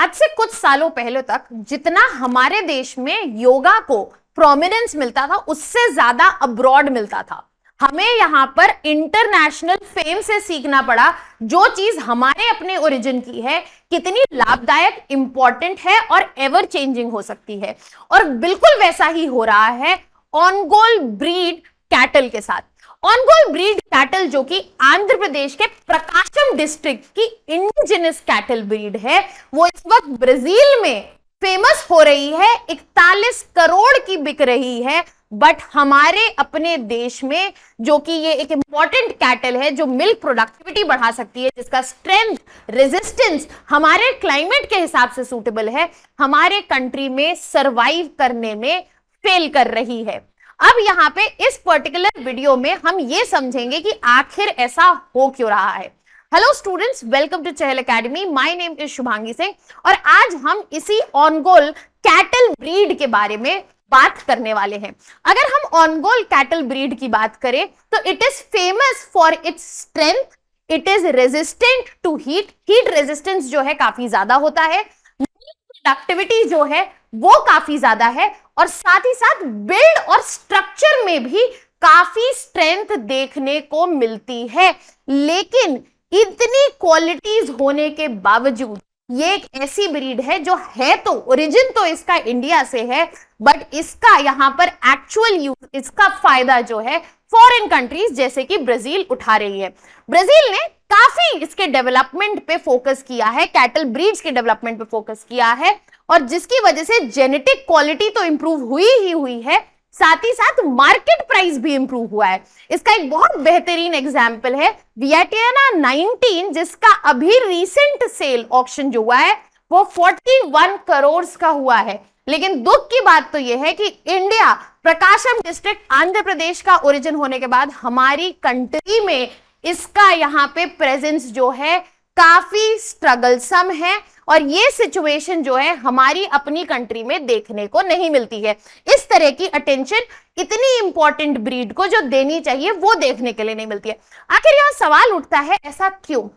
आज से कुछ सालों पहले तक जितना हमारे देश में योगा को प्रोमिनेंस मिलता था उससे ज्यादा अब्रॉड मिलता था। हमें यहां पर इंटरनेशनल फेम से सीखना पड़ा जो चीज हमारे अपने ओरिजिन की है कितनी लाभदायक, इंपॉर्टेंट है और एवर चेंजिंग हो सकती है। और बिल्कुल वैसा ही हो रहा है ओंगोल ब्रीड कैटल के साथ। ओंगोल ब्रीड कैटल जो कि आंध्र प्रदेश के प्रकाशम डिस्ट्रिक्ट की इंडिजिनस कैटल ब्रीड है, वो इस वक्त ब्राजील में फेमस हो रही है, 41 करोड़ की बिक रही है। बट हमारे अपने देश में जो कि ये एक इंपॉर्टेंट कैटल है जो मिल्क प्रोडक्टिविटी बढ़ा सकती है, जिसका स्ट्रेंथ, रेजिस्टेंस हमारे क्लाइमेट के हिसाब से सूटेबल है, हमारे कंट्री में सरवाइव करने में फेल कर रही है। अब यहाँ पे इस पर्टिकुलर वीडियो में हम ये समझेंगे कि आखिर ऐसा हो क्यों रहा है। Hello students, welcome to Chahal Academy. My name is Shubhangi Singh और आज हम इसी ओंगोल कैटल ब्रीड के बारे में बात करने वाले हैं। अगर हम ओंगोल कैटल ब्रीड की बात करें तो it is famous for its strength, it is resistant to heat, heat resistance जो है काफी ज्यादा होता है, प्रोडक्टिविटी जो है वो काफी ज्यादा है और साथ ही साथ बिल्ड और स्ट्रक्चर में भी काफी स्ट्रेंथ देखने को मिलती है। लेकिन इतनी क्वालिटीज होने के बावजूद ये एक ऐसी ब्रीड है जो है तो ओरिजिन तो इसका इंडिया से है, बट इसका यहां पर एक्चुअल यूज, इसका फायदा जो है फॉरेन कंट्रीज जैसे कि ब्राजील उठा रही है। ब्राजील ने काफी इसके डेवलपमेंट पे फोकस किया है, कैटल ब्रीड्स के डेवलपमेंट पे फोकस किया है और जिसकी वजह से जेनेटिक क्वालिटी तो इंप्रूव हुई ही हुई है, साथ ही साथ मार्केट प्राइस भी इंप्रूव हुआ है। इसका एक बहुत बेहतरीन एग्जांपल है वियटियाना 19, जिसका अभी रीसेंट सेल ऑक्शन जो हुआ है वो 41 करोड़ का हुआ है। लेकिन दुख की बात तो यह है कि इंडिया, प्रकाशम डिस्ट्रिक्ट आंध्र प्रदेश का ओरिजिन होने के बाद हमारी कंट्री में इसका यहाँ पे प्रेजेंस जो है काफी स्ट्रगलसम है और ये सिचुएशन जो है हमारी अपनी कंट्री में देखने को नहीं मिलती है। इस तरह की अटेंशन इतनी इंपॉर्टेंट ब्रीड को जो देनी चाहिए वो देखने के लिए नहीं मिलती है। आखिर यहां सवाल उठता है ऐसा क्यों?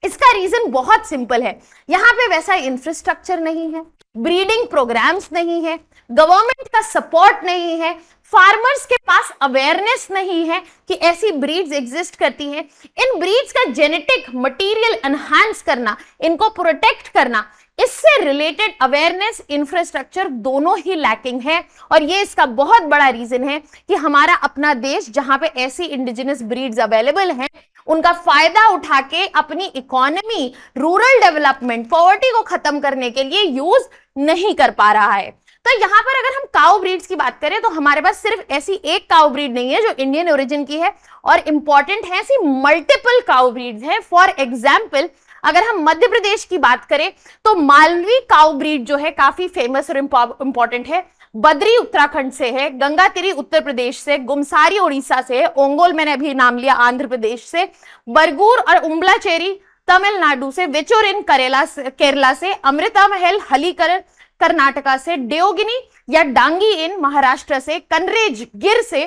इसका रीजन बहुत सिंपल है, यहाँ पे वैसा इंफ्रास्ट्रक्चर नहीं है, ब्रीडिंग प्रोग्राम्स नहीं है, गवर्नमेंट का सपोर्ट नहीं है, फार्मर्स के पास अवेयरनेस नहीं है कि ऐसी ब्रीड्स एग्जिस्ट करती हैं। इन ब्रीड्स का जेनेटिक मटेरियल एनहांस करना, इनको प्रोटेक्ट करना, इससे रिलेटेड अवेयरनेस, इंफ्रास्ट्रक्चर दोनों ही लैकिंग है और ये इसका बहुत बड़ा रीजन है कि हमारा अपना देश जहां पे ऐसी इंडिजिनस ब्रीड्स अवेलेबल हैं उनका फायदा उठा के अपनी इकोनॉमी, रूरल डेवलपमेंट, पॉवर्टी को खत्म करने के लिए यूज नहीं कर पा रहा है। तो यहाँ पर अगर हम काउ ब्रीड्स की बात करें तो हमारे पास सिर्फ ऐसी एक काउ ब्रीड नहीं है जो इंडियन ओरिजिन की है और इंपॉर्टेंट है, ऐसी मल्टीपल काउ ब्रीड्स हैं। फॉर एग्जाम्पल अगर हम मध्य प्रदेश की बात करें तो मालवी काउ ब्रीड जो है काफी फेमस और इंपॉर्टेंट है, बद्री उत्तराखंड से है, गंगातिरी उत्तर प्रदेश से, गुमसारी उड़ीसा से है, ओंगोल मैंने अभी नाम लिया आंध्र प्रदेश से, बरगूर और उम्बलाचेरी तमिलनाडु से, वेचोरिन केरला से, अमृता महल हलीकर कर्नाटका से, डेओगिनी या डांगी इन महाराष्ट्र से, कनरेज गिर से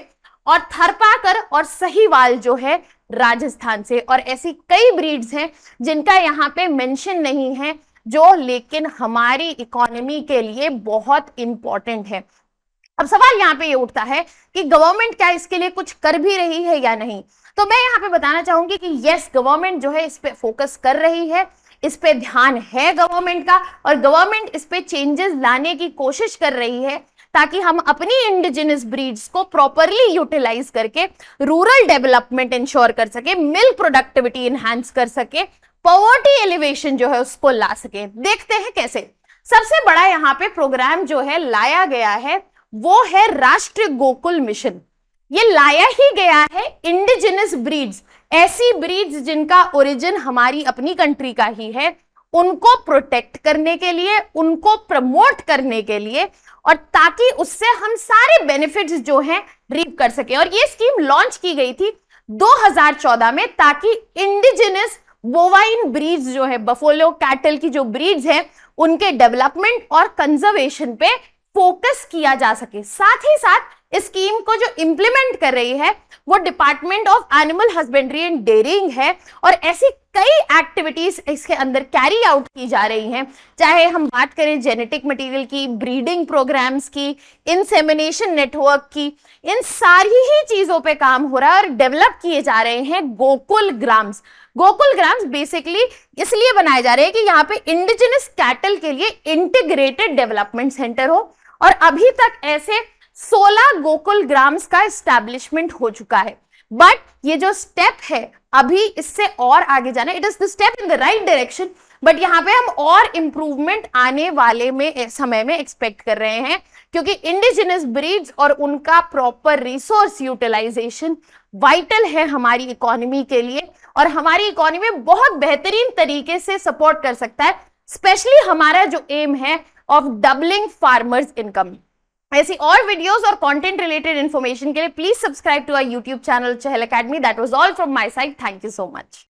और थरपाकर और सहीवाल जो है राजस्थान से। और ऐसी कई ब्रीड्स हैं जिनका यहाँ पे मेंशन नहीं है जो लेकिन हमारी इकोनॉमी के लिए बहुत इंपॉर्टेंट है। अब सवाल यहाँ पे ये उठता है कि गवर्नमेंट क्या इसके लिए कुछ कर भी रही है या नहीं। तो मैं यहाँ पे बताना चाहूंगी कि यस, गवर्नमेंट जो है इस पे फोकस कर रही है, इस पे ध्यान है गवर्नमेंट का और गवर्नमेंट इस पे चेंजेस लाने की कोशिश कर रही है ताकि हम अपनी इंडिजिनस ब्रीड्स को प्रॉपरली यूटिलाइज करके रूरल डेवलपमेंट इंश्योर कर सके, मिल्क प्रोडक्टिविटी इनहैंस कर सके, पॉवर्टी एलिवेशन जो है उसको ला सके। देखते हैं कैसे। सबसे बड़ा यहाँ पे प्रोग्राम जो है लाया गया है वो है राष्ट्रीय गोकुल मिशन। ये लाया ही गया है इंडिजिनस ब्रीड्स, ऐसी ब्रीड्स जिनका ओरिजिन हमारी अपनी कंट्री का ही है, उनको प्रोटेक्ट करने के लिए, उनको प्रमोट करने के लिए और ताकि उससे हम सारे बेनिफिट्स जो हैं रीप कर सके। और ये स्कीम लॉन्च की गई थी 2014 में ताकि इंडिजिनस बोवाइन ब्रीड्स जो है, बफेलो कैटल की जो ब्रीड्स हैं, उनके डेवलपमेंट और कंजर्वेशन पे फोकस किया जा सके। साथ ही साथ इस स्कीम को जो इम्प्लीमेंट कर रही है वो department of animal husbandry and dairying है, और ऐसी कई एक्टिविटीज इसके अंदर कैरी आउट की जा रही हैं, चाहे हम बात करें जेनेटिक मटेरियल की, ब्रीडिंग प्रोग्राम्स की, इंसेमिनेशन नेटवर्क की, इन सारी ही चीजों पे काम हो रहा है और डेवलप किए जा रहे हैं Gokul grams. Gokul grams basically इसलिए बनाए जा रहे हैं कि यहाँ पे इंडिजिनस कैटल के लिए इंटीग्रेटेड डेवलपमेंट सेंटर हो, और अभी तक ऐसे 16 गोकुल ग्राम्स का एस्टैब्लिशमेंट हो चुका है। बट ये जो स्टेप है अभी इससे और आगे जाना, it is the step in the right direction, but यहाँ पे हम और इंप्रूवमेंट आने वाले में समय में एक्सपेक्ट कर रहे हैं, क्योंकि इंडिजिनस ब्रीड्स और उनका प्रॉपर रिसोर्स यूटिलाइजेशन वाइटल है हमारी इकोनॉमी के लिए, और हमारी इकोनॉमी बहुत बेहतरीन तरीके से सपोर्ट कर सकता है, स्पेशली हमारा जो एम है ऑफ डबलिंग फार्मर्स इनकम। ऐसी और वीडियोस और कंटेंट रिलेटेड इंफॉर्मेशन के लिए please subscribe to our YouTube channel Chahal Academy. That was all from my side. Thank you so much.